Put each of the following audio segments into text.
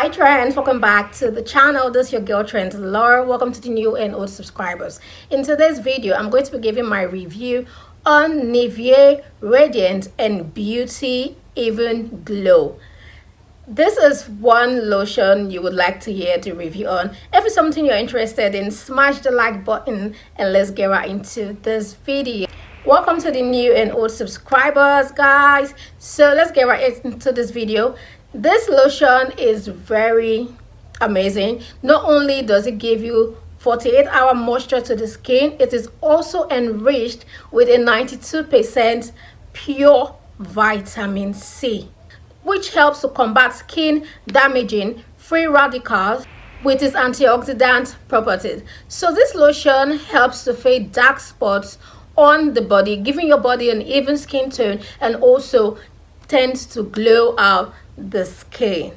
Hi trends, welcome back to the channel. This is your girl Trends Laura. Welcome to the new and old subscribers. In today's video, I'm going to be giving my review on Nivea Radiant and Beauty Even Glow. This is one lotion you would like to hear the review on. If it's something you're interested in, smash the like button and let's get right into this video. Welcome to the new and old subscribers, guys. So let's get right into this video. This lotion is very amazing. Not only does it give you 48-hour moisture to the skin, it is also enriched with a 92% pure vitamin C, which helps to combat skin damaging free radicals with its antioxidant properties. So this lotion helps to fade dark spots on the body, giving your body an even skin tone, and also tends to glow out the skin.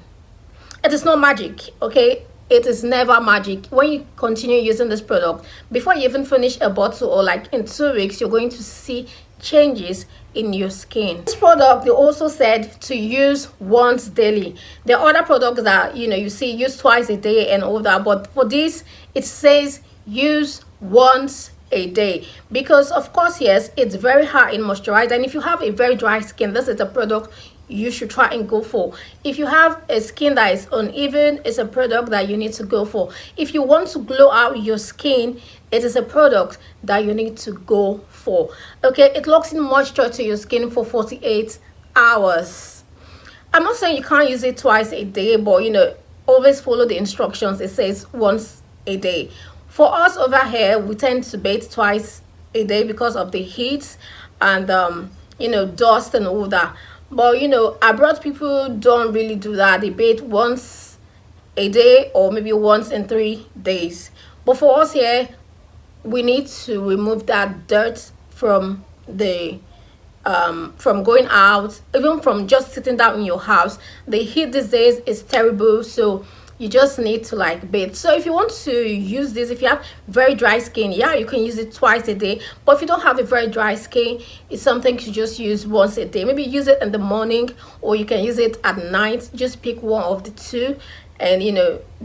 It is not magic, okay? It is never magic. When you continue using this product, before you even finish a bottle, or like in 2 weeks, you're going to see changes in your skin. This product, they also said to use once daily. There are other products that you see use twice a day and all that, but for this it says use once a day, because of course, yes, it's very high in moisturizer, and if you have a very dry skin, this is a product you should try and go for. If you have a skin that is uneven, it's a product that you need to go for. If you want to glow out your skin, it is a product that you need to go for. Okay, it locks in moisture to your skin for 48 hours. I'm not saying you can't use it twice a day, but always follow the instructions. It says once a day. For us over here, we tend to bathe twice a day because of the heat and dust and all that. But abroad people don't really do that. They bathe once a day or maybe once in 3 days. But for us here, we need to remove that dirt from the from going out, even from just sitting down in your house. The heat these days is terrible, so you just need to bathe. So if you want to use this, if you have very dry skin, yeah, you can use it twice a day. But if you don't have a very dry skin, it's something to just use once a day. Maybe use it in the morning, or you can use it at night. Just pick one of the two, and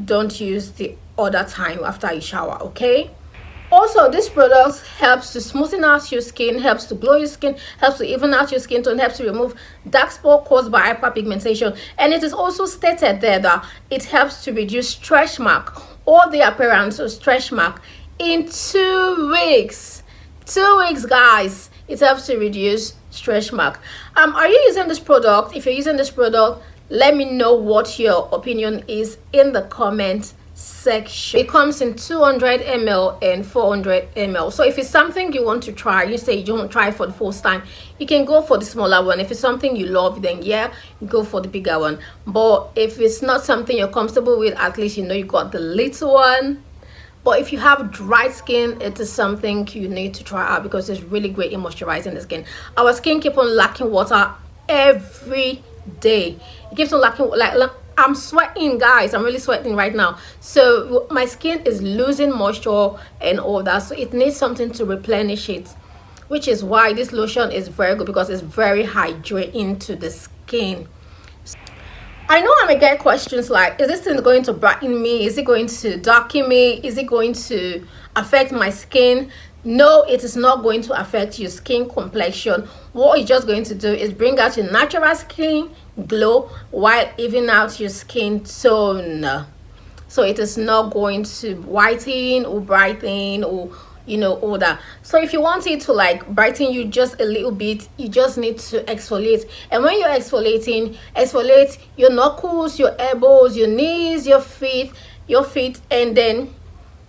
don't use the other time after you shower, okay? Also, this product helps to smoothen out your skin, helps to glow your skin, helps to even out your skin tone, helps to remove dark spots caused by hyperpigmentation. And it is also stated there that it helps to reduce stretch mark or the appearance of stretch mark in 2 weeks. 2 weeks, guys. It helps to reduce stretch mark. Are you using this product? If you're using this product, let me know what your opinion is in the comment section. It comes in 200 ml and 400 ml. So if it's something you want to try, you say you don't try for the first time, you can go for the smaller one. If it's something you love, then yeah, go for the bigger one. But if it's not something you're comfortable with, at least you got the little one. But if you have dry skin, it is something you need to try out, because it's really great in moisturizing the skin. Our skin keeps on lacking water every day. It keeps on lacking, I'm sweating, guys. I'm really sweating right now. So my skin is losing moisture and all that, so it needs something to replenish it, which is why this lotion is very good, because it's very hydrating to the skin. I know I may get questions like, is this thing going to brighten me? Is it going to darken me? Is it going to affect my skin? No, it is not going to affect your skin complexion. What it's just going to do is bring out your natural skin glow while even out your skin tone. So it is not going to whiten or brighten or all that. So if you want it to brighten you just a little bit, you just need to exfoliate. And when you're exfoliating, exfoliate your knuckles, your elbows, your knees, your feet, and then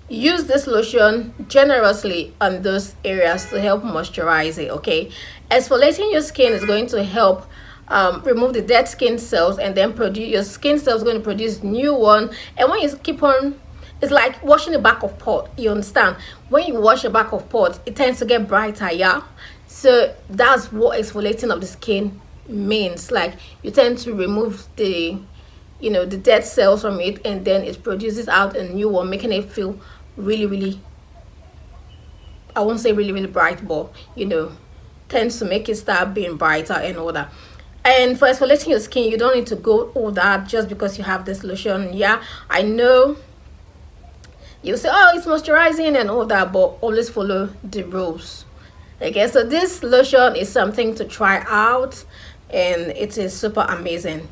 use this lotion generously on those areas to help moisturize it, okay? Exfoliating your skin is going to help remove the dead skin cells, and then your skin cells are going to produce new one. And when you keep on, it's like washing the back of pot, you understand? When you wash the back of pot, it tends to get brighter, yeah? So that's what exfoliating of the skin means. You tend to remove the the dead cells from it, and then it produces out a new one, making it feel really, I won't say really bright, but tends to make it start being brighter and all that. And for exfoliating your skin, you don't need to go all that just because you have this lotion. Yeah, I know you say, oh, it's moisturizing and all that, but always follow the rules. Okay, so this lotion is something to try out, and it is super amazing.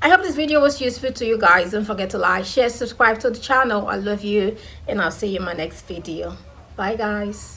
I hope this video was useful to you guys. Don't forget to like, share, subscribe to the channel. I love you, and I'll see you in my next video. Bye guys.